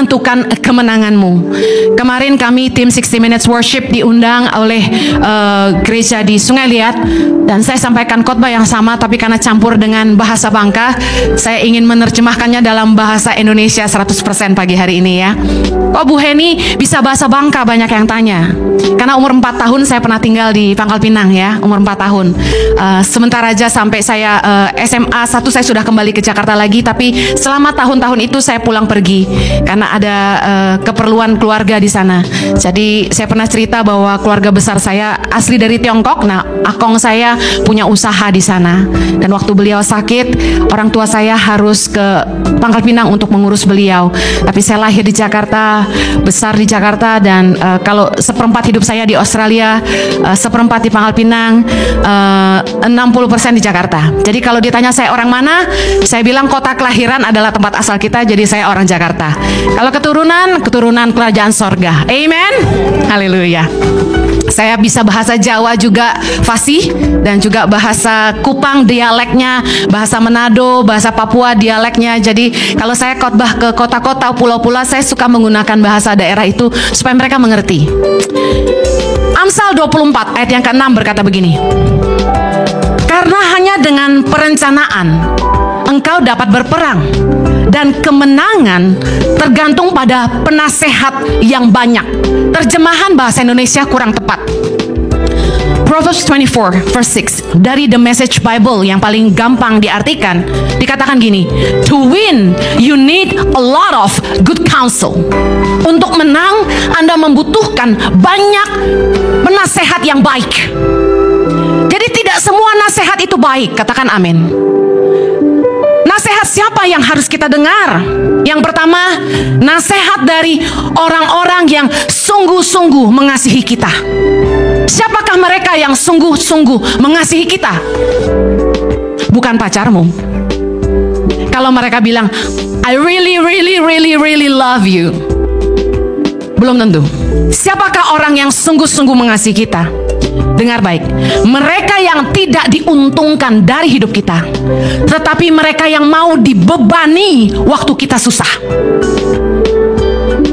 menentukan kemenanganmu. Kemarin kami tim 60 Minutes Worship diundang oleh gereja di Sungai Liat, dan saya sampaikan khotbah yang sama tapi karena campur dengan bahasa Bangka, saya ingin menerjemahkannya dalam bahasa Indonesia 100% pagi hari ini ya. Kok Bu Heni bisa bahasa Bangka? Banyak yang tanya. Karena umur 4 tahun saya pernah tinggal di Pangkal Pinang ya, umur 4 tahun. Sebentar aja sampai saya SMA 1 saya sudah kembali ke Jakarta lagi, tapi selama tahun-tahun itu saya pulang pergi karena ada keperluan keluarga di sana. Jadi saya pernah cerita bahwa keluarga besar saya asli dari Tiongkok. Nah, akong saya punya usaha di sana. Dan waktu beliau sakit, orang tua saya harus ke Pangkal Pinang untuk mengurus beliau. Tapi saya lahir di Jakarta, besar di Jakarta, dan kalau seperempat hidup saya di Australia, seperempat di Pangkal Pinang, 60% di Jakarta. Jadi kalau ditanya saya orang mana, saya bilang kota kelahiran adalah tempat asal kita, jadi saya orang Jakarta. Kalau keturunan kerajaan sorga. Amen. Haleluya. Saya bisa bahasa Jawa juga fasih, dan juga bahasa Kupang dialeknya, bahasa Manado, bahasa Papua dialeknya. Jadi kalau saya khotbah ke kota-kota, pulau-pulau, saya suka menggunakan bahasa daerah itu supaya mereka mengerti. Amsal 24 ayat yang ke-6 berkata begini. Karena hanya dengan perencanaan engkau dapat berperang, dan kemenangan tergantung pada penasehat yang banyak. Terjemahan bahasa Indonesia kurang tepat. Proverbs 24 verse 6 dari The Message Bible yang paling gampang diartikan, dikatakan gini, to win you need a lot of good counsel. Untuk menang Anda membutuhkan banyak penasehat yang baik. Jadi tidak semua nasihat itu baik, katakan amin. Nasihat siapa yang harus kita dengar? Yang pertama, nasihat dari orang-orang yang sungguh-sungguh mengasihi kita. Siapakah mereka yang sungguh-sungguh mengasihi kita? Bukan pacarmu. Kalau mereka bilang, I really love you, belum tentu. Siapakah orang yang sungguh-sungguh mengasihi kita? Dengar baik, mereka yang tidak diuntungkan dari hidup kita, tetapi mereka yang mau dibebani waktu kita susah.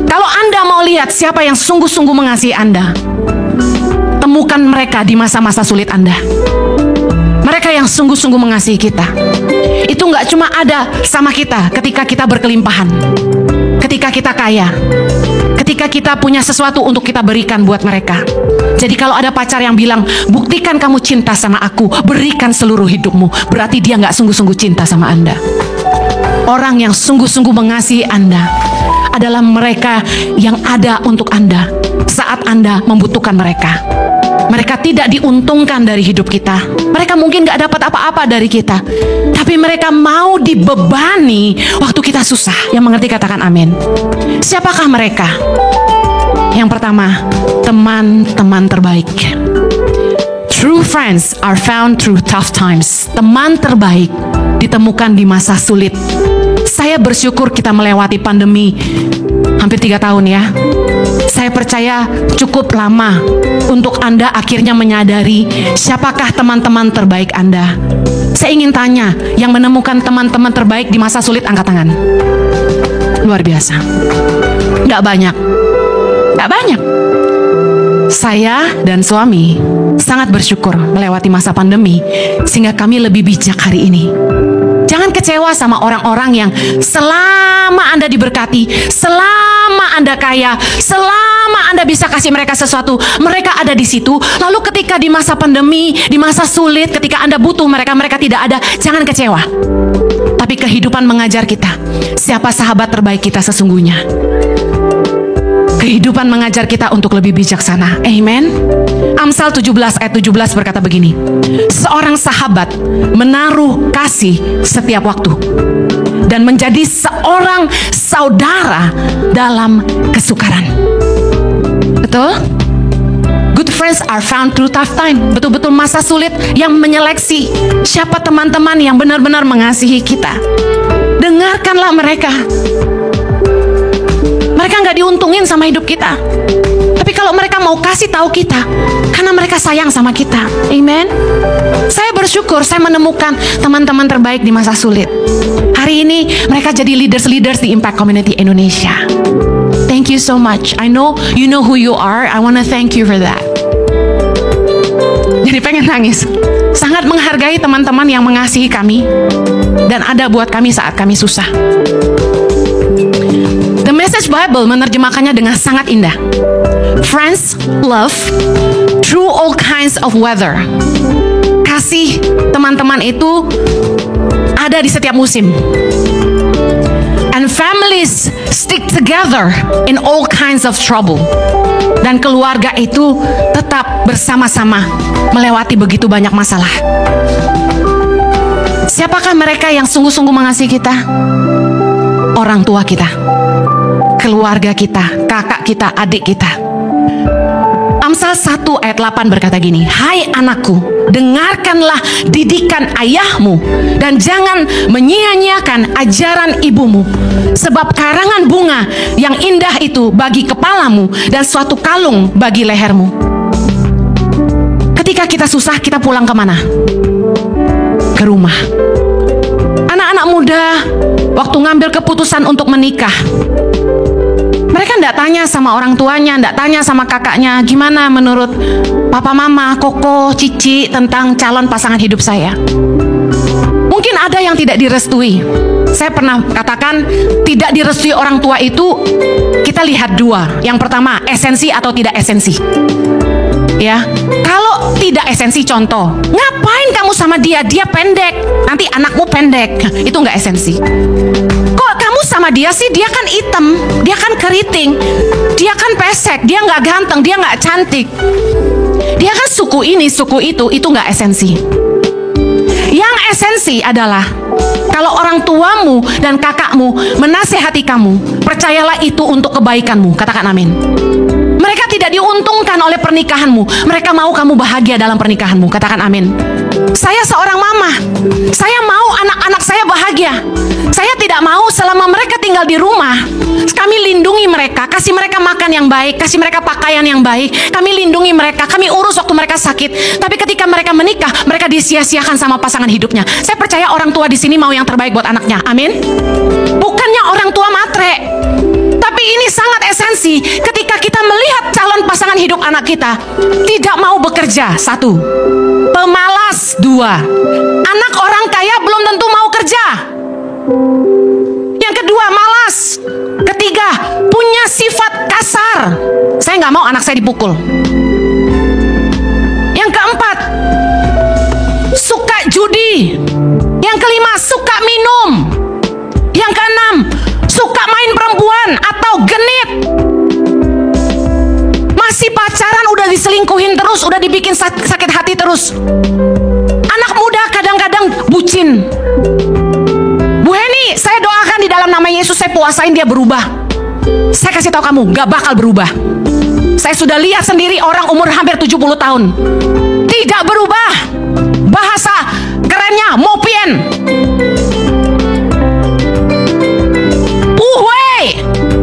Kalau Anda mau lihat siapa yang sungguh-sungguh mengasihi Anda, temukan mereka di masa-masa sulit Anda. Mereka yang sungguh-sungguh mengasihi kita. Itu nggak cuma ada sama kita ketika kita berkelimpahan, ketika kita kaya, ketika kita punya sesuatu untuk kita berikan buat mereka. Jadi kalau ada pacar yang bilang, buktikan kamu cinta sama aku, berikan seluruh hidupmu, berarti dia nggak sungguh-sungguh cinta sama Anda. Orang yang sungguh-sungguh mengasihi Anda adalah mereka yang ada untuk Anda saat Anda membutuhkan mereka. Mereka tidak diuntungkan dari hidup kita. Mereka mungkin gak dapat apa-apa dari kita, tapi mereka mau dibebani waktu kita susah. Yang mengerti katakan amin. Siapakah mereka? Yang pertama, teman-teman terbaik. True friends are found through tough times. Teman terbaik ditemukan di masa sulit. Saya bersyukur kita melewati pandemi hampir 3 tahun ya. Saya percaya cukup lama untuk Anda akhirnya menyadari siapakah teman-teman terbaik Anda. Saya ingin tanya, yang menemukan teman-teman terbaik di masa sulit angkat tangan. Luar biasa. Gak banyak. Gak banyak. Saya dan suami sangat bersyukur melewati masa pandemi sehingga kami lebih bijak hari ini. Jangan kecewa sama orang-orang yang selama Anda diberkati, selama Anda kaya, selama Anda bisa kasih mereka sesuatu, mereka ada di situ. Lalu ketika di masa pandemi, di masa sulit, ketika Anda butuh mereka, mereka tidak ada. Jangan kecewa. Tapi kehidupan mengajar kita siapa sahabat terbaik kita sesungguhnya. Kehidupan mengajar kita untuk lebih bijaksana. Amen. Amsal 17 ayat 17 berkata begini. Seorang sahabat menaruh kasih setiap waktu dan menjadi seorang saudara dalam kesukaran. Betul? Good friends are found through tough time. Betul-betul masa sulit yang menyeleksi siapa teman-teman yang benar-benar mengasihi kita. Dengarkanlah mereka. mereka nggak diuntungin sama hidup kita. Tapi kalau mereka mau kasih tahu kita, karena mereka sayang sama kita. Amen. Saya bersyukur saya menemukan teman-teman terbaik di masa sulit. Hari ini mereka jadi leaders di Impact Community Indonesia. Thank you so much. I know you know who you are. I want to thank you for that. Jadi pengen nangis. Sangat menghargai teman-teman yang mengasihi kami dan ada buat kami saat kami susah. The Message Bible menerjemahkannya dengan sangat indah. Friends, love through all kinds of weather. Kasih teman-teman itu ada di setiap musim. And families stick together in all kinds of trouble. Dan keluarga itu tetap bersama-sama melewati begitu banyak masalah. Siapakah mereka yang sungguh-sungguh mengasihi kita? Orang tua kita, keluarga kita, kakak kita, adik kita. Amsal 1 ayat 8 berkata gini, "Hai anakku, dengarkanlah didikan ayahmu dan jangan menyia-nyiakan ajaran ibumu. Sebab karangan bunga yang indah itu bagi kepalamu dan suatu kalung bagi lehermu." Ketika kita susah, kita pulang kemana? Ke rumah. Anak-anak muda, waktu ngambil keputusan untuk menikah, mereka tidak tanya sama orang tuanya, tidak tanya sama kakaknya, gimana menurut papa mama, koko, cici tentang calon pasangan hidup saya. Mungkin ada yang tidak direstui. Saya pernah katakan, tidak direstui orang tua itu kita lihat dua. Yang pertama, esensi atau tidak esensi. Ya, kalau tidak esensi, contoh, ngapain kamu sama dia? Dia pendek, nanti anakmu pendek. Itu nggak esensi. Kok kamu sama dia sih? Dia kan hitam, dia kan keriting, dia kan pesek, dia nggak ganteng, dia nggak cantik. Dia kan suku ini, suku itu nggak esensi. Yang esensi adalah kalau orang tuamu dan kakakmu menasehati kamu, percayalah itu untuk kebaikanmu. Katakan amin. Mereka tidak diuntungkan oleh pernikahanmu. Mereka mau kamu bahagia dalam pernikahanmu. Katakan amin. Saya seorang mama. Saya mau anak-anak saya bahagia. Saya tidak mau selama mereka tinggal di rumah, kami lindungi mereka, kasih mereka makan yang baik, kasih mereka pakaian yang baik. Kami lindungi mereka, kami urus waktu mereka sakit. Tapi ketika mereka menikah, mereka disia-siakan sama pasangan hidupnya. Saya percaya orang tua di sini mau yang terbaik buat anaknya. Amin. Bukannya orang tua matre. Tapi ini sangat esensi ketika kita melihat calon pasangan hidup anak kita tidak mau bekerja. 1. Pemalas. 2. Anak orang kaya belum tentu mau kerja. Yang kedua, malas. Ketiga, punya sifat kasar. Saya nggak mau anak saya dipukul. Yang keempat, suka judi. Yang kelima, suka minum. Yang keenam, suka main perempuan atau genit. Masih pacaran udah diselingkuhin terus, udah dibikin sakit hati terus. Anak muda kadang-kadang bucin. Bu Heni, saya doakan di dalam nama Yesus, saya puasain dia berubah. Saya kasih tahu kamu, gak bakal berubah. Saya sudah lihat sendiri orang umur hampir 70 tahun tidak berubah. Bahasa kerennya mopien.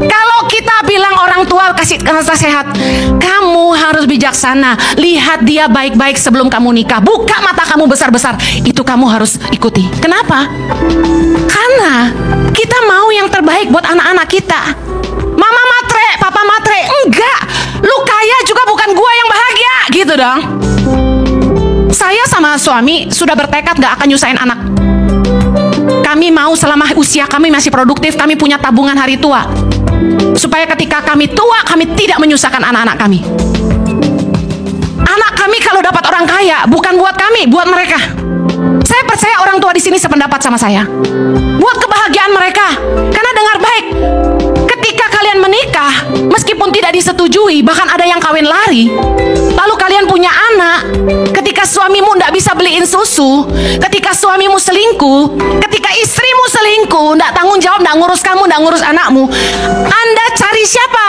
Kalau kita bilang orang tua kasih nasihat, kamu harus bijaksana. Lihat dia baik-baik sebelum kamu nikah. Buka mata kamu besar-besar. Itu kamu harus ikuti. Kenapa? Karena kita mau yang terbaik buat anak-anak kita. Mama matre, papa matre. Enggak. Lu kaya juga bukan gua yang bahagia. Gitu dong. Saya sama suami sudah bertekad gak akan nyusahin anak. Kami mau selama usia kami masih produktif, kami punya tabungan hari tua. Supaya ketika kami tua, kami tidak menyusahkan anak-anak kami. Anak kami kalau dapat orang kaya, bukan buat kami, buat mereka. Saya percaya orang tua di sini sependapat sama saya. Buat kebahagiaan mereka. Karena dengar baik, ketika kalian menikah, meskipun tidak disetujui, bahkan ada yang kawin lari, lalu kalian punya anak, ketika suamimu tidak bisa beliin susu, ketika suamimu selingkuh, ketika istrimu selingkuh, tidak tanggung jawab, tidak ngurus kamu, tidak ngurus anakmu, Anda cari siapa?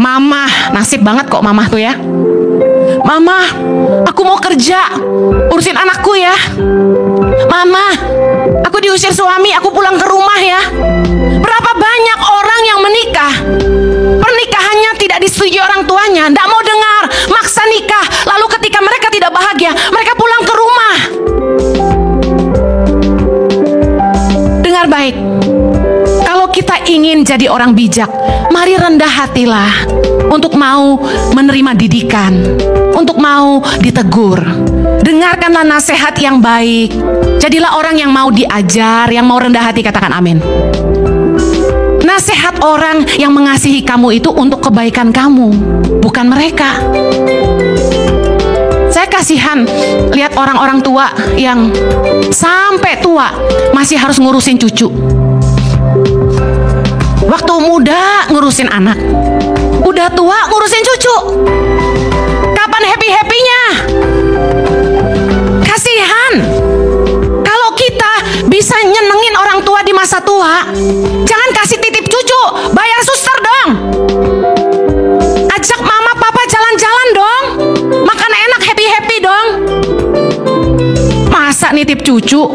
Mama. Nasib banget kok mama tuh ya. Mama, aku mau kerja, urusin anakku ya. Mama, aku diusir suami, aku pulang ke rumah ya. Berapa banyak orang yang menikah tuanya, tidak mau dengar, maksa nikah. Lalu ketika mereka tidak bahagia, mereka pulang ke rumah. Dengar baik, kalau kita ingin jadi orang bijak, mari rendah hatilah untuk mau menerima didikan, untuk mau ditegur. Dengarkanlah nasihat yang baik. Jadilah orang yang mau diajar, yang mau rendah hati. Katakan amin. Nasihat orang yang mengasihi kamu itu untuk kebaikan kamu, bukan mereka. Saya kasihan lihat orang-orang tua yang sampai tua masih harus ngurusin cucu. Waktu muda ngurusin anak, udah tua ngurusin cucu. Kapan happy-happynya? Kasihan. Kalau kita bisa nyenengin orang tua di masa tua, jangan kasih titip cucu, bayar suster dong. Ajak mama papa jalan-jalan dong, makan enak, happy-happy dong. Masa nitip cucu,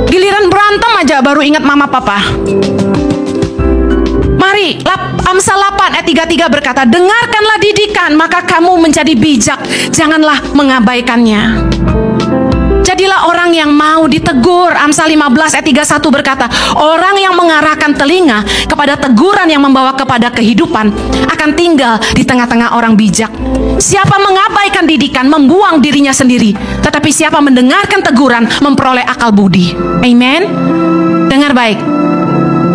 giliran berantem aja baru ingat mama papa. Mari, Amsal 8 ayat 33 berkata, dengarkanlah didikan, maka kamu menjadi bijak, janganlah mengabaikannya. Jadilah orang yang mau ditegur. Amsal 15 ayat 31 berkata, orang yang mengarahkan telinga kepada teguran yang membawa kepada kehidupan akan tinggal di tengah-tengah orang bijak. Siapa mengabaikan didikan membuang dirinya sendiri, tetapi siapa mendengarkan teguran memperoleh akal budi. Amen. Dengar baik,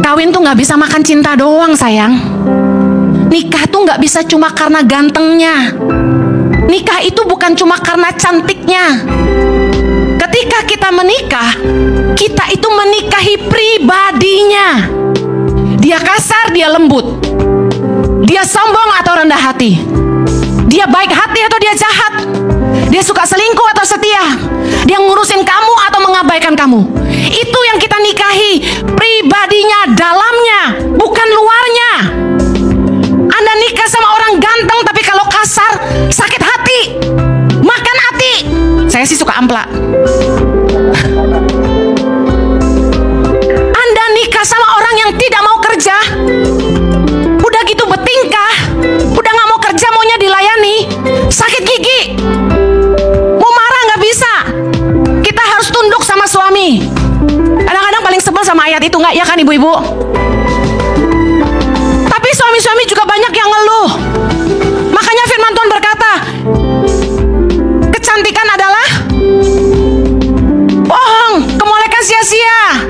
kawin tuh gak bisa makan cinta doang sayang. Nikah tuh gak bisa cuma karena gantengnya. Nikah itu bukan cuma karena cantiknya. Ketika kita menikah, kita itu menikahi pribadinya. Dia kasar, dia lembut. Dia sombong atau rendah hati. Dia baik hati atau dia jahat. Dia suka selingkuh atau setia. Dia ngurusin kamu atau mengabaikan kamu. Itu yang kita nikahi, pribadinya, dalamnya, bukan luarnya. Anda nikah sama orang ganteng, tapi kalau kasar, sakit hati, makan hati. Saya sih suka amplak. Anda nikah sama orang yang tidak mau kerja, udah gitu bertingkah, udah gak mau kerja, maunya dilayani, sakit gigi, mau marah gak bisa. Kita harus tunduk sama suami. Kadang-kadang paling sebel sama ayat itu, gak ya kan ibu-ibu? Tapi suami-suami juga banyak yang ngeluh. Makanya firman Tuhan berkata, kecantikan adalah bohong, kemolekan sia-sia.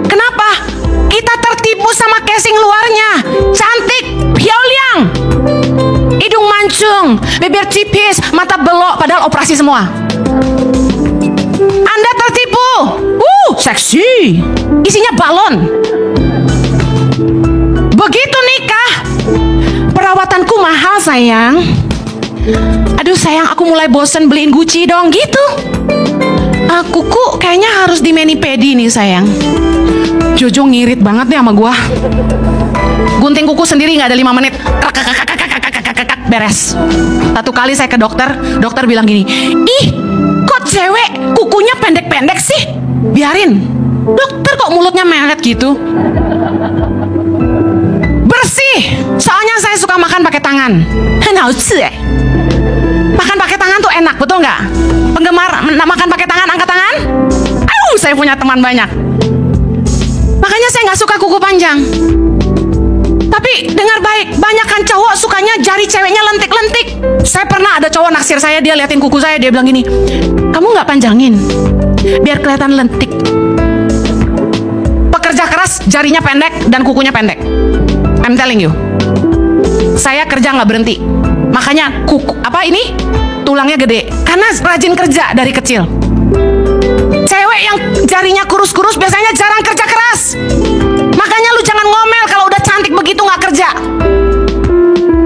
Kenapa? Kita tertipu sama casing luarnya. Cantik, pioliang, hidung mancung, bibir tipis, mata belok, padahal operasi semua. Anda tertipu. Seksi, isinya balon. Begitu nikah, perawatanku mahal sayang. Aduh sayang, aku mulai bosen beliin Gucci dong gitu. Kuku kayaknya harus di mani-pedi nih sayang. Jojo ngirit banget nih sama gua. Gunting kuku sendiri gak ada 5 menit, beres. Satu kali saya ke dokter, dokter bilang gini, ih kok cewek kukunya pendek-pendek sih? Biarin, dokter kok mulutnya melet gitu. Bersih, soalnya saya suka makan pakai tangan. Makan pakai tangan tuh enak, betul nggak? Penggemar makan pakai tangan, angkat tangan. Saya punya teman banyak. Makanya saya nggak suka kuku panjang. Tapi dengar baik, banyak kan cowok sukanya jari ceweknya lentik-lentik. Saya pernah ada cowok naksir saya, dia liatin kuku saya, dia bilang gini, kamu nggak panjangin, biar kelihatan lentik. Pekerja keras, jarinya pendek dan kukunya pendek. I'm telling you, saya kerja nggak berhenti. Makanya tulangnya gede, karena rajin kerja dari kecil. Cewek yang jarinya kurus-kurus biasanya jarang kerja keras. Makanya lu jangan ngomel kalau udah cantik begitu nggak kerja.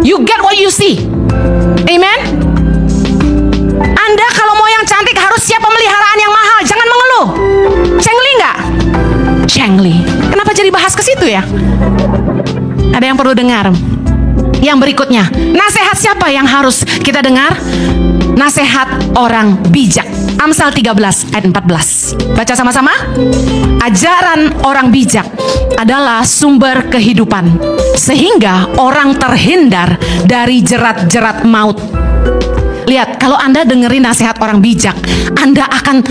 You get what you see. Amen. Anda kalau mau yang cantik harus siap pemeliharaan yang mahal. Jangan mengeluh. Cengli nggak? Cengli. Kenapa jadi bahas ke situ ya? Ada yang perlu dengar? Yang berikutnya, nasihat siapa yang harus kita dengar? Nasihat orang bijak. Amsal 13 ayat 14. Baca sama-sama. Ajaran orang bijak adalah sumber kehidupan, sehingga orang terhindar dari jerat-jerat maut. Lihat, kalau Anda dengerin nasihat orang bijak, Anda akan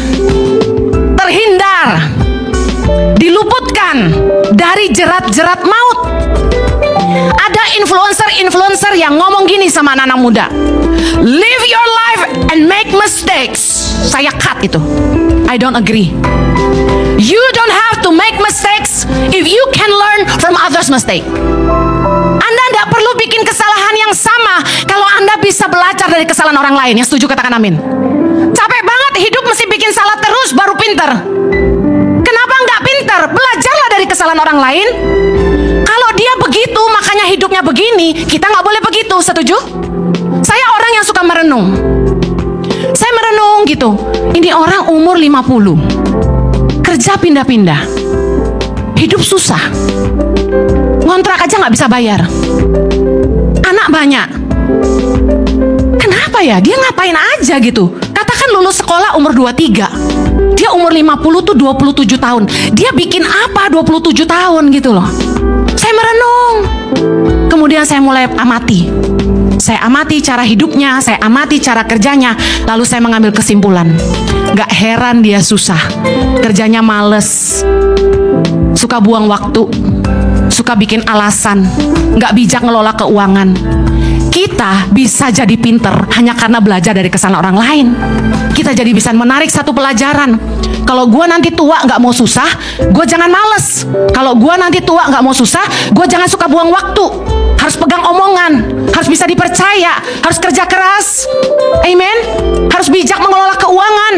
terhindar, diluputkan dari jerat-jerat maut. Ada influencer yang ngomong gini sama anak-anak muda, live your life and make mistakes. Saya cut itu. I don't agree. You don't have to make mistakes if you can learn from others' mistake. Anda tidak perlu bikin kesalahan yang sama kalau Anda bisa belajar dari kesalahan orang lain. Yang setuju katakan amin. Capek banget hidup mesti bikin salah terus baru pinter. Kenapa nggak pinter? Belajarlah dari kesalahan orang lain. Kalau dia begitu, makanya hidupnya begini, kita nggak boleh begitu, setuju? Saya orang yang suka merenung. Saya merenung gitu. Ini orang umur 50, kerja pindah-pindah, hidup susah, ngontrak aja nggak bisa bayar, anak banyak. Kenapa ya? Dia ngapain aja gitu? Katakan lulus sekolah umur 23, dia umur 50 tuh 27 tahun. Dia bikin apa 27 tahun gitu loh. Saya merenung. Kemudian saya mulai amati. Saya amati cara hidupnya, saya amati cara kerjanya. Lalu saya mengambil kesimpulan, gak heran dia susah. Kerjanya males, suka buang waktu, suka bikin alasan, gak bijak ngelola keuangan. Kita bisa jadi pinter hanya karena belajar dari kesalahan orang lain. Kita jadi bisa menarik satu pelajaran. Kalau gue nanti tua gak mau susah, gue jangan males. Kalau gue nanti tua gak mau susah, gue jangan suka buang waktu. Harus pegang omongan, harus bisa dipercaya, harus kerja keras. Amen. Harus bijak mengelola keuangan.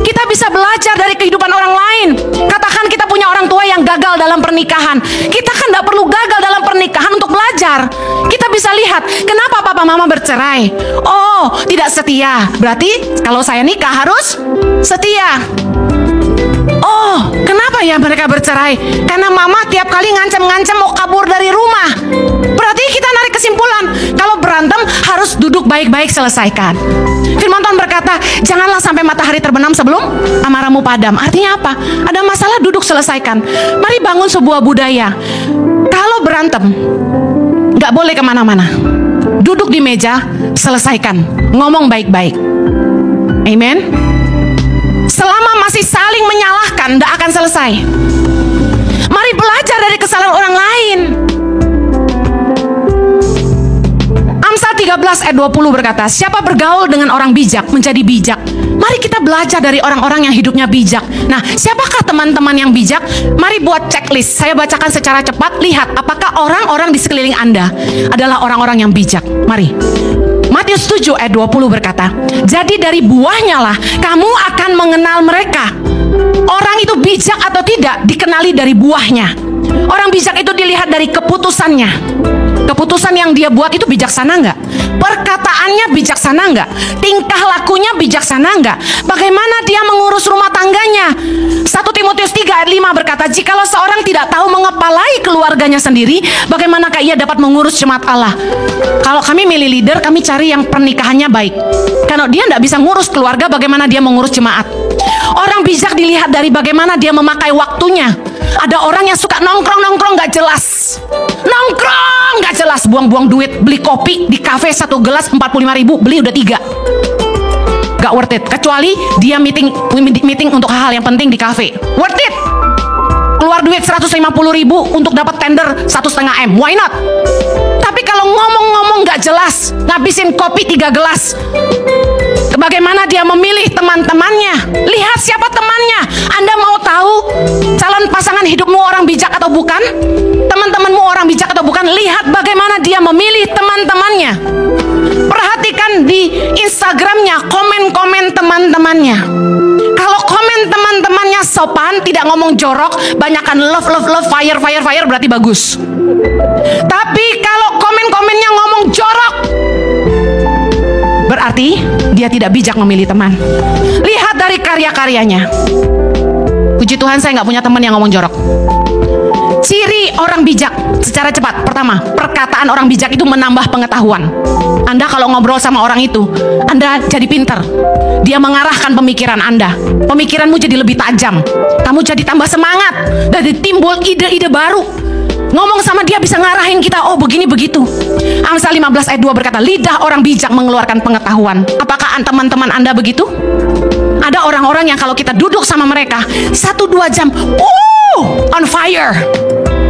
Kita bisa belajar dari kehidupan orang lain. Katakan kita punya orang tua yang gagal dalam pernikahan. Kita kan gak perlu gagal dalam pernikahan untuk belajar. Kita bisa lihat, kenapa papa mama bercerai? Oh, tidak setia. Berarti kalau saya nikah harus setia. Oh, kenapa ya mereka bercerai? Karena mama tiap kali ngancam-ngancam mau kabur dari rumah. Berarti kita narik kesimpulan, kalau berantem harus duduk baik-baik selesaikan. Firman Tuhan berkata, janganlah sampai matahari terbenam sebelum amarahmu padam. Artinya apa? Ada masalah, duduk selesaikan. Mari bangun sebuah budaya. Kalau berantem, gak boleh kemana-mana. Duduk di meja, selesaikan. Ngomong baik-baik. Amen. Selama masih saling menyalahkan, tidak akan selesai. Mari belajar dari kesalahan orang lain. Amsal 13 ayat 20 berkata, siapa bergaul dengan orang bijak menjadi bijak. Mari kita belajar dari orang-orang yang hidupnya bijak. Nah, siapakah teman-teman yang bijak? Mari buat checklist. Saya bacakan secara cepat. Lihat apakah orang-orang di sekeliling Anda adalah orang-orang yang bijak. Mari. Matius 7 ayat 20 berkata, jadi dari buahnya lah kamu akan mengenal mereka. Orang itu bijak atau tidak dikenali dari buahnya. Orang bijak itu dilihat dari keputusannya. Keputusan yang dia buat itu bijaksana nggak? Perkataannya bijaksana nggak? Tingkah lakunya bijaksana nggak? Bagaimana dia mengurus rumah tangganya? 1 Timotius 3 ayat 5 berkata, jikalau seorang tidak tahu mengepalai keluarganya sendiri, bagaimanakah ia dapat mengurus jemaat Allah? Kalau kami milih leader, kami cari yang pernikahannya baik. Kalau dia tidak bisa ngurus keluarga, bagaimana dia mengurus jemaat? Orang bijak dilihat dari bagaimana dia memakai waktunya. Ada orang yang suka nongkrong gak jelas. Nongkrong gak jelas, buang-buang duit, beli kopi di kafe 1 gelas 45.000, beli udah 3. Gak worth it. Kecuali dia meeting untuk hal-hal yang penting di kafe. Worth it. Keluar duit 150.000 untuk dapat tender 1,5 M. Why not? Tapi kalau ngomong-ngomong gak jelas, ngabisin kopi 3 gelas, bagaimana dia memilih teman-temannya? Lihat siapa temannya. Anda mau tahu calon pasangan hidupmu orang bijak atau bukan? Teman-temanmu orang bijak atau bukan? Lihat bagaimana dia memilih teman-temannya. Perhatikan di Instagramnya, komen-komen teman-temannya. Kalau komen teman-temannya sopan, tidak ngomong jorok, banyakkan love, fire, berarti bagus. Tapi kalau komen-komennya ngomong jorok, berarti dia tidak bijak memilih teman. Lihat dari karya-karyanya. Puji Tuhan saya nggak punya teman yang ngomong jorok. Ciri orang bijak secara cepat. Pertama, perkataan orang bijak itu menambah pengetahuan. Anda kalau ngobrol sama orang itu, Anda jadi pintar. Dia mengarahkan pemikiran Anda. Pemikiranmu jadi lebih tajam. Kamu jadi tambah semangat. Dan timbul ide-ide baru. Ngomong sama dia bisa ngarahin kita, oh begini begitu. Amsal 15 ayat 2 berkata, lidah orang bijak mengeluarkan pengetahuan. Apakah teman-teman Anda begitu? Ada orang-orang yang kalau kita duduk sama mereka 1-2 jam, on fire,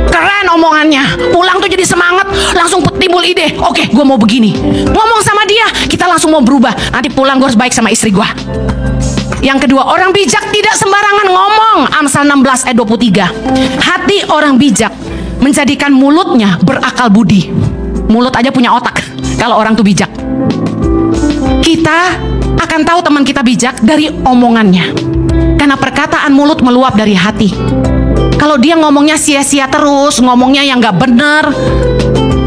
keren omongannya, pulang tuh jadi semangat, langsung timbul ide, oke, gue mau begini. Ngomong sama dia, kita langsung mau berubah. Nanti pulang gue harus baik sama istri gue. Yang kedua, orang bijak tidak sembarangan ngomong. Amsal 16 ayat 23. Hati orang bijak menjadikan mulutnya berakal budi. Mulut aja punya otak kalau orang tuh bijak. Kita akan tahu teman kita bijak dari omongannya. Karena perkataan mulut meluap dari hati. Kalau dia ngomongnya sia-sia terus, ngomongnya yang gak bener,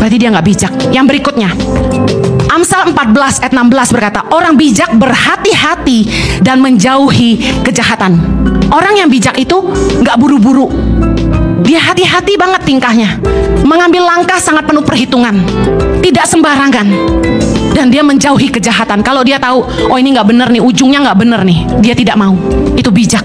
berarti dia gak bijak. Yang berikutnya, Amsal 14 ayat 16 berkata, orang bijak berhati-hati dan menjauhi kejahatan. Orang yang bijak itu gak buru-buru. Dia hati-hati banget tingkahnya. Mengambil langkah sangat penuh perhitungan. Tidak sembarangan. Dan dia menjauhi kejahatan. Kalau dia tahu, oh ini gak bener nih, ujungnya gak bener nih, dia tidak mau. Itu bijak.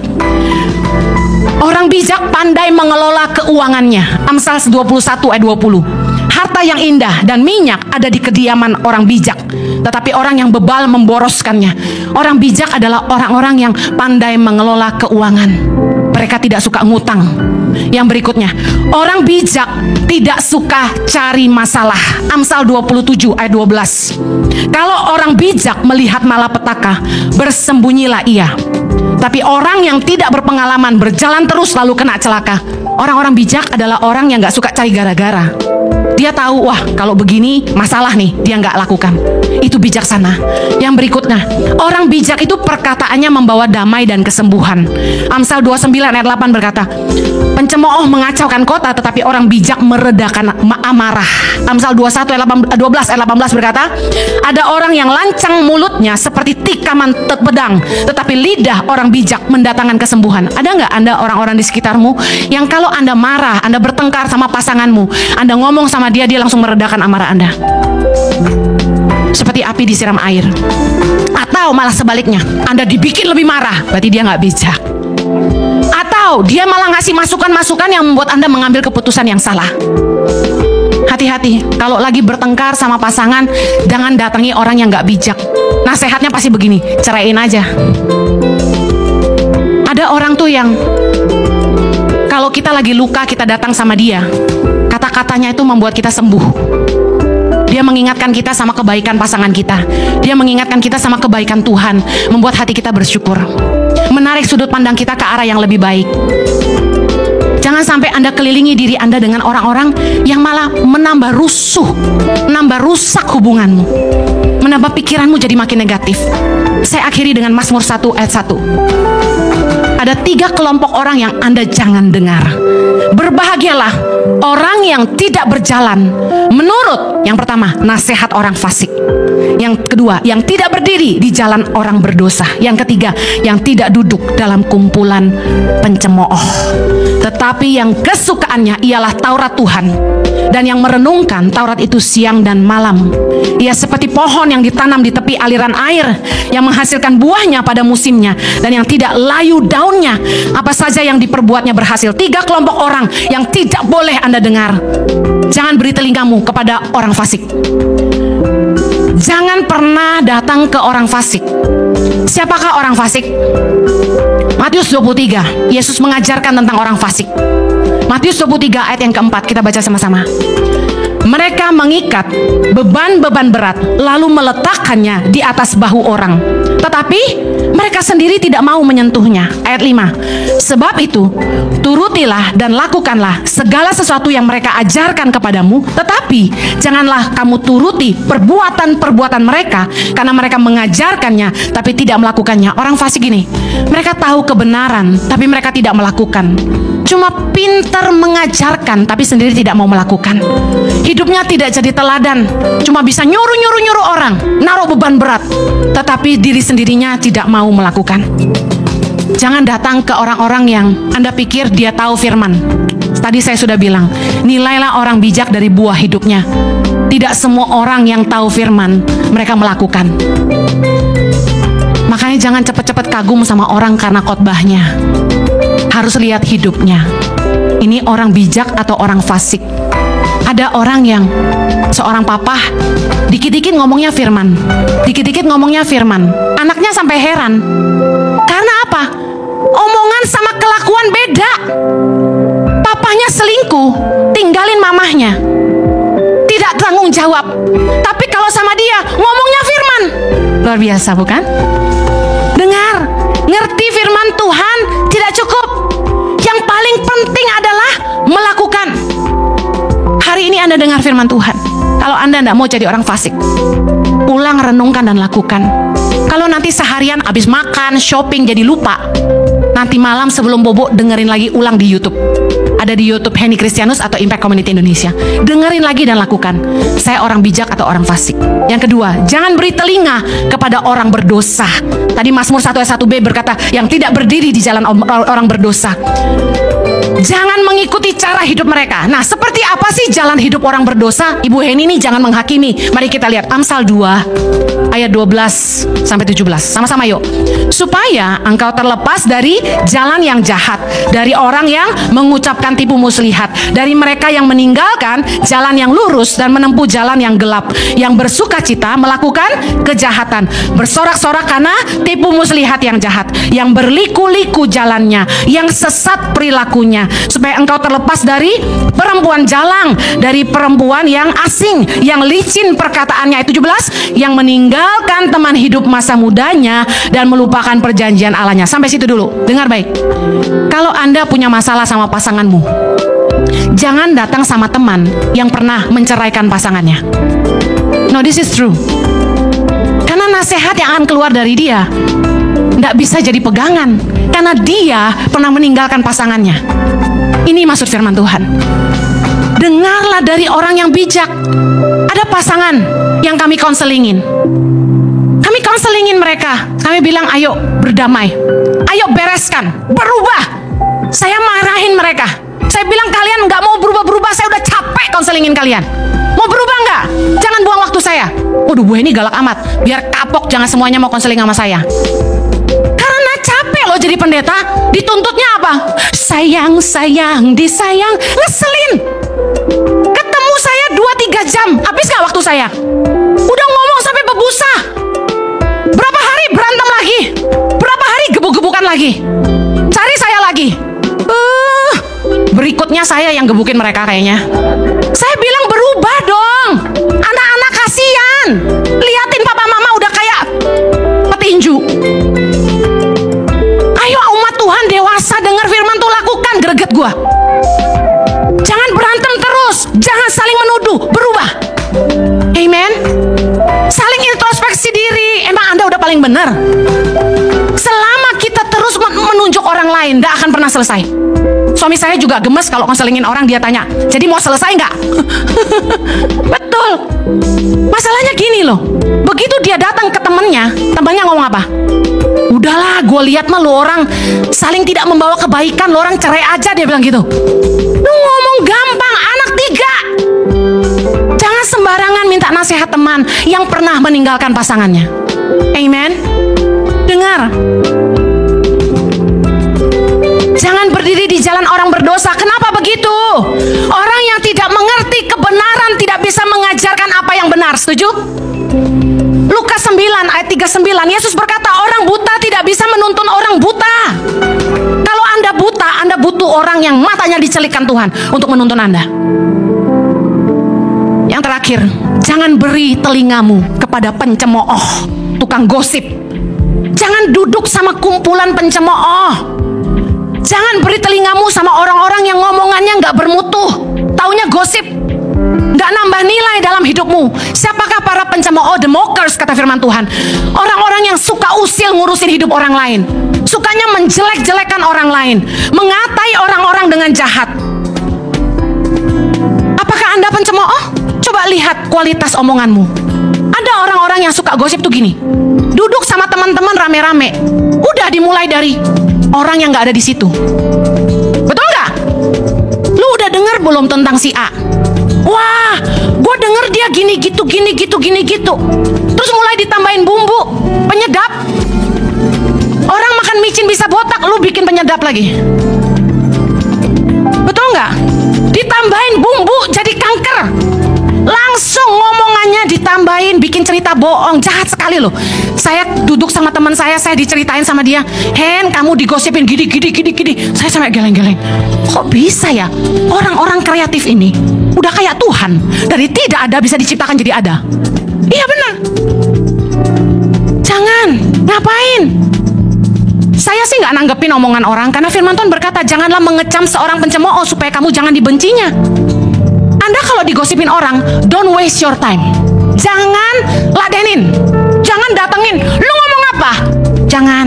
Orang bijak pandai mengelola keuangannya. Amsal 21 ayat 20. Harta yang indah dan minyak ada di kediaman orang bijak, tetapi orang yang bebal memboroskannya. Orang bijak adalah orang-orang yang pandai mengelola keuangan. Mereka tidak suka ngutang. Yang berikutnya, orang bijak tidak suka cari masalah. Amsal 27 ayat 12. Kalau orang bijak melihat malapetaka, bersembunyilah ia. Tapi orang yang tidak berpengalaman berjalan terus lalu kena celaka. Orang-orang bijak adalah orang yang gak suka cari gara-gara. Dia tahu, wah kalau begini masalah nih, dia nggak lakukan. Itu bijaksana. Yang berikutnya, orang bijak itu perkataannya membawa damai dan kesembuhan. Amsal 29 ayat 8 berkata, pencemooh mengacaukan kota, tetapi orang bijak meredakan amarah. Amsal 12 ayat 18 berkata, ada orang yang lancang mulutnya seperti tikaman pedang, tetapi lidah orang bijak mendatangkan kesembuhan. Ada nggak Anda orang-orang di sekitarmu yang kalau Anda marah, Anda bertengkar sama pasanganmu, Anda ngomong sama dia langsung meredakan amarah Anda? Seperti api disiram air. Atau malah sebaliknya, Anda dibikin lebih marah, berarti dia nggak bijak. Atau dia malah ngasih masukan-masukan yang membuat Anda mengambil keputusan yang salah. Hati-hati, kalau lagi bertengkar sama pasangan, jangan datangi orang yang nggak bijak. Nasihatnya pasti begini, ceraiin aja. Ada orang tuh yang kalau kita lagi luka, kita datang sama dia, kata-katanya itu membuat kita sembuh. Dia mengingatkan kita sama kebaikan pasangan kita. Dia mengingatkan kita sama kebaikan Tuhan, membuat hati kita bersyukur, menarik sudut pandang kita ke arah yang lebih baik. Jangan sampai Anda kelilingi diri Anda dengan orang-orang yang malah menambah rusuh, menambah rusak hubunganmu, menambah pikiranmu jadi makin negatif. Saya akhiri dengan Mazmur 1 ayat 1. Ada 3 kelompok orang yang Anda jangan dengar. Berbahagialah orang yang tidak berjalan menurut, yang pertama, nasihat orang fasik. Yang kedua, yang tidak berdiri di jalan orang berdosa. Yang ketiga, yang tidak duduk dalam kumpulan pencemooh. Tetapi yang kesukaannya ialah Taurat Tuhan, dan yang merenungkan Taurat itu siang dan malam. Ia seperti pohon yang ditanam di tepi aliran air, yang menghasilkan buahnya pada musimnya, dan yang tidak layu daunnya. Apa saja yang diperbuatnya berhasil. 3 kelompok orang yang tidak boleh Anda dengar. Jangan beri telingamu kepada orang fasik. Jangan pernah datang ke orang fasik. Siapakah orang fasik? Matius 23, Yesus mengajarkan tentang orang fasik. Matius 23 ayat yang keempat, kita baca sama-sama. Mereka mengikat beban-beban berat, lalu meletakkannya di atas bahu orang, tetapi mereka sendiri tidak mau menyentuhnya. Ayat 5, sebab itu turutilah dan lakukanlah segala sesuatu yang mereka ajarkan kepadamu, tetapi janganlah kamu turuti perbuatan-perbuatan mereka, karena mereka mengajarkannya tapi tidak melakukannya. Orang fasik ini, mereka tahu kebenaran tapi mereka tidak melakukan. Cuma pintar mengajarkan tapi sendiri tidak mau melakukan. Hidupnya tidak jadi teladan, cuma bisa nyuruh orang, naruh beban berat, tetapi diri sendirinya tidak mau melakukan. Jangan datang ke orang-orang yang Anda pikir dia tahu firman. Tadi saya sudah bilang, nilailah orang bijak dari buah hidupnya. Tidak semua orang yang tahu firman mereka melakukan. Makanya jangan cepat-cepat kagum sama orang karena khotbahnya. Harus lihat hidupnya. Ini orang bijak atau orang fasik. Ada orang yang seorang papa dikit-dikit ngomongnya firman, dikit-dikit ngomongnya firman. Anaknya sampai heran. Karena apa? Omongan sama kelakuan beda. Papahnya selingkuh, tinggalin mamahnya, tidak tanggung jawab. Tapi kalau sama dia ngomongnya firman. Luar biasa bukan? Dengar, ngerti firman Tuhan tidak cukup. Yang paling penting adalah melakukan. Hari ini Anda dengar firman Tuhan. Kalau Anda tidak mau jadi orang fasik, pulang renungkan dan lakukan. Kalau nanti seharian habis makan, shopping jadi lupa, nanti malam sebelum bobo dengerin lagi ulang di YouTube. Ada di YouTube Henny Kristianus atau Impact Community Indonesia. Dengerin lagi dan lakukan. Saya orang bijak atau orang fasik. Yang kedua, jangan beri telinga kepada orang berdosa. Tadi Mazmur 1 ayat 1b berkata, yang tidak berdiri di jalan orang berdosa. Jangan mengikuti cara hidup mereka. Nah, seperti apa sih jalan hidup orang berdosa? Ibu Henny ini jangan menghakimi. Mari kita lihat Amsal 2 ayat 12 sampai 17. Sama-sama yuk. Supaya engkau terlepas dari jalan yang jahat, dari orang yang mengucapkan tipu muslihat, dari mereka yang meninggalkan jalan yang lurus dan menempuh jalan yang gelap, yang bersuka cita melakukan kejahatan, bersorak-sorak karena tipu muslihat yang jahat, yang berliku-liku jalannya, yang sesat perilakunya, supaya engkau terlepas dari perempuan jalang, dari perempuan yang asing, yang licin perkataannya. Ayat 17, yang meninggalkan teman hidup masa mudanya dan melupakan perjanjian Allahnya. Sampai situ dulu, dengar baik. Kalau Anda punya masalah sama pasanganmu, jangan datang sama teman yang pernah menceraikan pasangannya. No, this is true. Karena nasihat yang akan keluar dari dia tidak bisa jadi pegangan, karena dia pernah meninggalkan pasangannya. Ini maksud firman Tuhan. Dengarlah dari orang yang bijak. Ada pasangan yang kami konselingin. Kami konselingin mereka. Kami bilang, ayo berdamai, ayo bereskan, berubah. Saya marahin mereka. Saya bilang, kalian nggak mau berubah-berubah. Saya udah capek konselingin kalian. Mau berubah nggak? Jangan buang waktu saya. Waduh, Bu ini galak amat. Biar kapok, jangan semuanya mau konseling sama saya. Karena capek loh jadi pendeta. Dituntutnya apa? Sayang, sayang, disayang. Ngeselin. Ketemu saya 2-3 jam. Habis nggak waktu saya? Udah ngomong sampai berbusa. Berapa hari berantem lagi? Berapa hari gebuk-gebukan lagi? Cari saya lagi. Berikutnya saya yang gebukin mereka kayaknya. Saya bilang berubah dong. Anak-anak kasihan. Lihatin papa mama udah kayak petinju. Ayo umat Tuhan dewasa, dengar firman tuh, lakukan. Greget gua. Jangan berantem terus. Jangan saling menuduh. Berubah. Amen. Saling introspeksi diri. Emang Anda udah paling benar? Selama kita terus menunjuk orang lain, gak akan pernah selesai. Suami saya juga gemes kalau konselingin orang, dia tanya, jadi mau selesai nggak? Betul. Masalahnya gini loh, begitu dia datang ke temennya ngomong apa? Udahlah, gue lihat mah lo orang saling tidak membawa kebaikan, lo orang cerai aja, dia bilang gitu. Lu ngomong gampang, anak 3. Jangan sembarangan minta nasihat teman yang pernah meninggalkan pasangannya. Amen. Dengar. Jangan berdiri di jalan orang berdosa. Kenapa begitu? Orang yang tidak mengerti kebenaran tidak bisa mengajarkan apa yang benar. Setuju? Lukas 9 ayat 39, Yesus berkata, orang buta tidak bisa menuntun orang buta. Kalau Anda buta, Anda butuh orang yang matanya dicelipkan Tuhan untuk menuntun Anda. Yang terakhir, jangan beri telingamu kepada pencemooh, tukang gosip. Jangan duduk sama kumpulan pencemooh. Jangan beri telingamu sama orang-orang yang ngomongannya nggak bermutu, taunya gosip, nggak nambah nilai dalam hidupmu. Siapakah para pencemooh? The mockers, kata firman Tuhan. Orang-orang yang suka usil ngurusin hidup orang lain, sukanya menjelek-jelekan orang lain, mengatai orang-orang dengan jahat. Apakah Anda pencemooh? Coba lihat kualitas omonganmu. Ada orang-orang yang suka gosip tuh gini, duduk sama teman-teman rame-rame, udah dimulai dari orang yang gak ada di situ. Betul gak? Lu denger belum tentang si A? Wah, gue denger dia gini gitu. Terus mulai ditambahin bumbu penyedap. Orang makan micin bisa botak, lu bikin penyedap lagi. Betul nggak? Ditambahin bumbu jadi kanker. Langsung ngomongannya ditambahin, bikin cerita bohong. Jahat sekali loh. Saya duduk sama teman saya diceritain sama dia, Hen, kamu digosipin gini. Saya sampai geleng-geleng. Kok bisa ya? Orang-orang kreatif ini udah kayak Tuhan. Dari tidak ada bisa diciptakan jadi ada. Iya benar. Jangan, ngapain? Saya sih nggak nanggepin omongan orang, karena firman Tuhan berkata, janganlah mengecam seorang pencemooh supaya kamu jangan dibencinya. Anda kalau digosipin orang, don't waste your time. Jangan ladenin, jangan datengin. Lu ngomong apa? Jangan.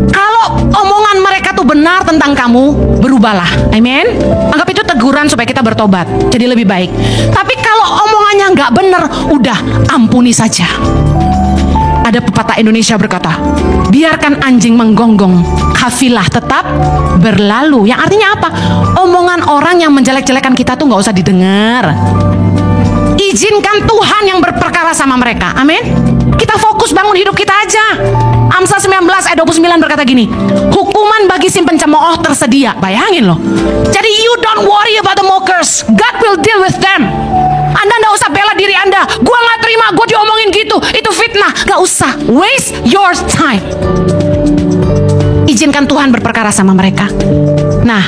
Kalau omongan mereka tuh benar tentang kamu, berubahlah. Amin. Anggap itu teguran supaya kita bertobat, jadi lebih baik. Tapi kalau omongannya nggak benar, udah ampuni saja. Ada pepatah Indonesia berkata, biarkan anjing menggonggong, kafilah tetap berlalu. Yang artinya apa? Omongan orang yang menjelek-jelekan kita tuh nggak usah didengar. Izinkan Tuhan yang berperkara sama mereka. Amin. Kita fokus bangun hidup kita aja. Amsal 19 ayat 29 berkata gini, hukuman bagi si pencemooh tersedia. Bayangin loh. Jadi you don't worry about the mockers. God will deal with them. Anda gak usah bela diri Anda. Gua gak terima, gua diomongin gitu, itu fitnah. Gak usah, waste your time. Izinkan Tuhan berperkara sama mereka. Nah,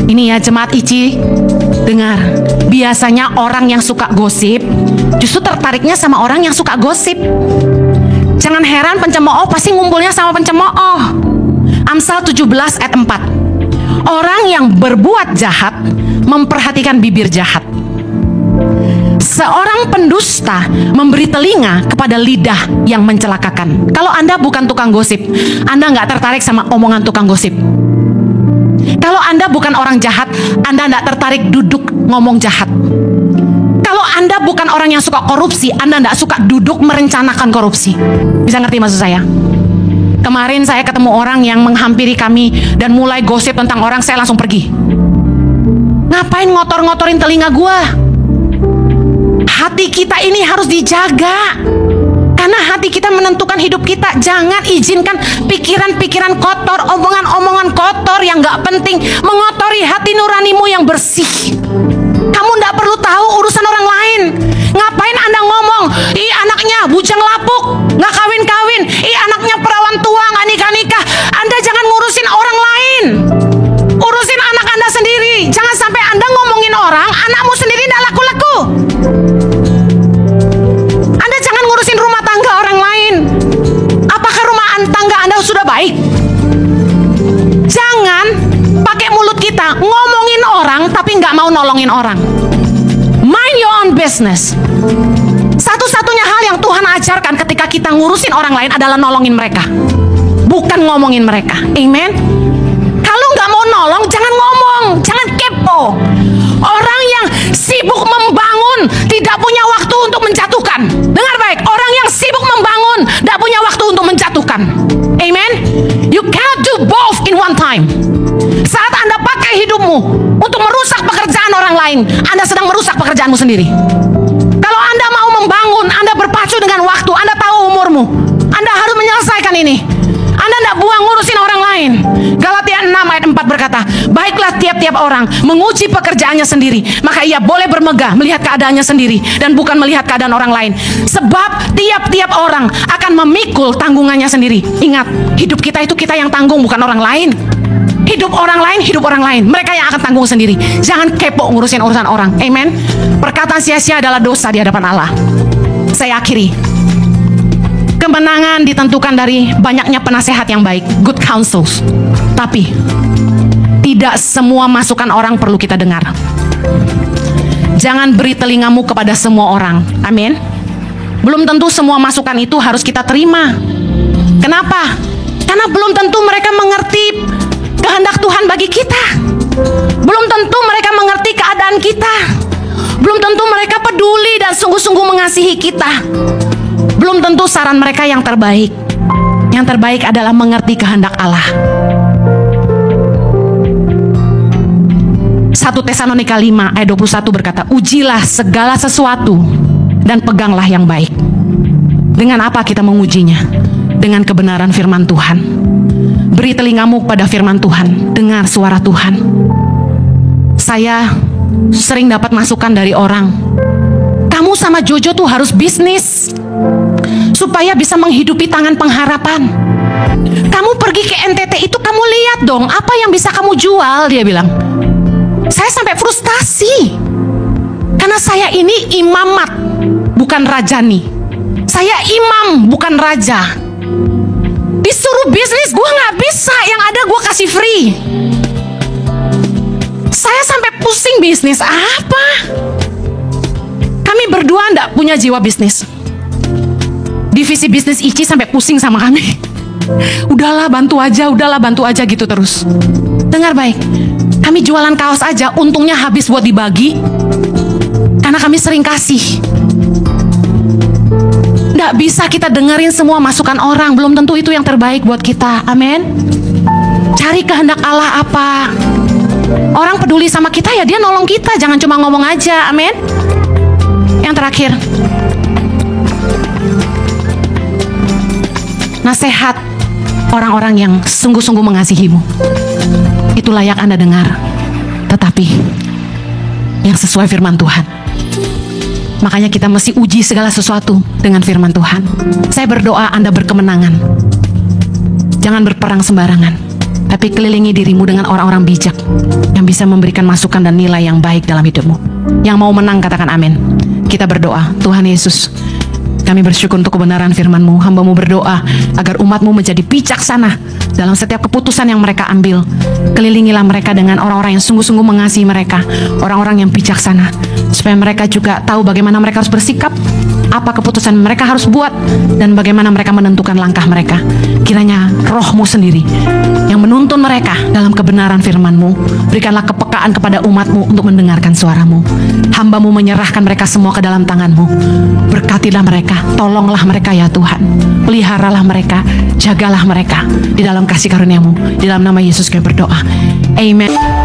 ini ya jemaat ICI, dengar. Biasanya orang yang suka gosip justru tertariknya sama orang yang suka gosip. Jangan heran pencemooh pasti ngumpulnya sama pencemooh. Amsal 17 ayat 4. Orang yang berbuat jahat memperhatikan bibir jahat. Seorang pendusta memberi telinga kepada lidah yang mencelakakan. Kalau Anda bukan tukang gosip, Anda nggak tertarik sama omongan tukang gosip. Kalau Anda bukan orang jahat, Anda nggak tertarik duduk ngomong jahat. Kalau Anda bukan orang yang suka korupsi, Anda nggak suka duduk merencanakan korupsi. Bisa ngerti maksud saya? Kemarin saya ketemu orang yang menghampiri kami dan mulai gosip tentang orang, saya langsung pergi. Ngapain ngotor-ngotorin telinga gua? Hati kita ini harus dijaga, karena hati kita menentukan hidup kita. Jangan izinkan pikiran-pikiran kotor, omongan-omongan kotor yang gak penting mengotori hati nuranimu yang bersih. Kamu gak perlu tahu urusan orang lain. Ngapain Anda ngomong, ih anaknya bujang lapuk, gak kawin-kawin, ih anaknya perawan tua, gak nikah-nikah. Anda jangan ngurusin orang lain, urusin anak Anda sendiri. Jangan sampai Anda ngomongin orang, anakmu sendiri gak laku-laku. Anda jangan ngurusin rumah tangga orang lain. Apakah rumah tangga Anda sudah baik? Jangan pakai mulut kita ngomongin orang tapi nggak mau nolongin orang. Mind your own business. Satu-satunya hal yang Tuhan ajarkan ketika kita ngurusin orang lain adalah nolongin mereka, bukan ngomongin mereka. Amen. Kalau nggak mau nolong, jangan ngomong, jangan kepo. Orang yang sibuk membangun tidak punya waktu untuk menjatuhkan. Dengar baik, orang yang sibuk membangun tidak punya waktu untuk menjatuhkan. Amen. You cannot do both in one time. Saat Anda pakai hidupmu untuk merusak pekerjaan orang lain, Anda sedang merusak pekerjaanmu sendiri. Kalau Anda mau membangun, Anda berpacu dengan waktu, Anda tahu umurmu, Anda harus menyelesaikan ini. Anda tidak buang ngurusin orang lain. Galatia 6 ayat 4 berkata, baiklah tiap-tiap orang menguji pekerjaannya sendiri, maka ia boleh bermegah melihat keadaannya sendiri dan bukan melihat keadaan orang lain. Sebab tiap-tiap orang akan memikul tanggungannya sendiri. Ingat, hidup kita itu kita yang tanggung, bukan orang lain. Hidup orang lain, hidup orang lain. Mereka yang akan tanggung sendiri. Jangan kepo ngurusin urusan orang. Amen. Perkataan sia-sia adalah dosa di hadapan Allah. Saya akhiri. Kemenangan ditentukan dari banyaknya penasehat yang baik, good counsels. Tapi tidak semua masukan orang perlu kita dengar. Jangan beri telingamu kepada semua orang. Amin. Belum tentu semua masukan itu harus kita terima. Kenapa? Karena belum tentu mereka mengerti kehendak Tuhan bagi kita. Belum tentu mereka mengerti keadaan kita. Belum tentu mereka peduli dan sungguh-sungguh mengasihi kita. Belum tentu saran mereka yang terbaik. Yang terbaik adalah mengerti kehendak Allah. 1 Tesalonika 5 ayat 21 berkata, ujilah segala sesuatu dan peganglah yang baik. Dengan apa kita mengujinya? Dengan kebenaran firman Tuhan. Beri telingamu pada firman Tuhan, dengar suara Tuhan. Saya sering dapat masukan dari orang, kamu sama Jojo tuh harus bisnis supaya bisa menghidupi tangan pengharapan. Kamu pergi ke NTT itu, kamu lihat dong apa yang bisa kamu jual, dia bilang. Saya sampai frustasi karena saya ini imamat, bukan rajani. Saya imam, bukan raja. Disuruh bisnis, gue gak bisa. Yang ada gue kasih free. Saya sampai pusing bisnis apa. Kami berdua gak punya jiwa bisnis. Divisi bisnis Ici sampai pusing sama kami. Udahlah bantu aja gitu terus. Dengar baik, kami jualan kaos aja, untungnya habis buat dibagi karena kami sering kasih. Nggak bisa kita dengerin semua masukan orang, belum tentu itu yang terbaik buat kita. Amin. Cari kehendak Allah apa. Orang peduli sama kita ya dia nolong kita, jangan cuma ngomong aja. Amin. Yang terakhir, nasihat orang-orang yang sungguh-sungguh mengasihimu itu layak Anda dengar, tetapi yang sesuai firman Tuhan. Makanya kita mesti uji segala sesuatu dengan firman Tuhan. Saya berdoa Anda berkemenangan. Jangan berperang sembarangan, tapi kelilingi dirimu dengan orang-orang bijak yang bisa memberikan masukan dan nilai yang baik dalam hidupmu. Yang mau menang katakan amin. Kita berdoa, Tuhan Yesus, kami bersyukur untuk kebenaran firman-Mu. Hamba-Mu berdoa agar umat-Mu menjadi bijaksana dalam setiap keputusan yang mereka ambil. Kelilingilah mereka dengan orang-orang yang sungguh-sungguh mengasihi mereka, orang-orang yang bijaksana, supaya mereka juga tahu bagaimana mereka harus bersikap, apa keputusan mereka harus buat, dan bagaimana mereka menentukan langkah mereka. Kiranya Roh-Mu sendiri yang menuntun mereka dalam kebenaran firman-Mu. Berikanlah kepekaan kepada umat-Mu untuk mendengarkan suara-Mu. Hamba-Mu menyerahkan mereka semua ke dalam tangan-Mu. Berkatilah mereka, tolonglah mereka ya Tuhan. Peliharalah mereka, jagalah mereka di dalam kasih karunia-Mu. Di dalam nama Yesus kami berdoa. Amen.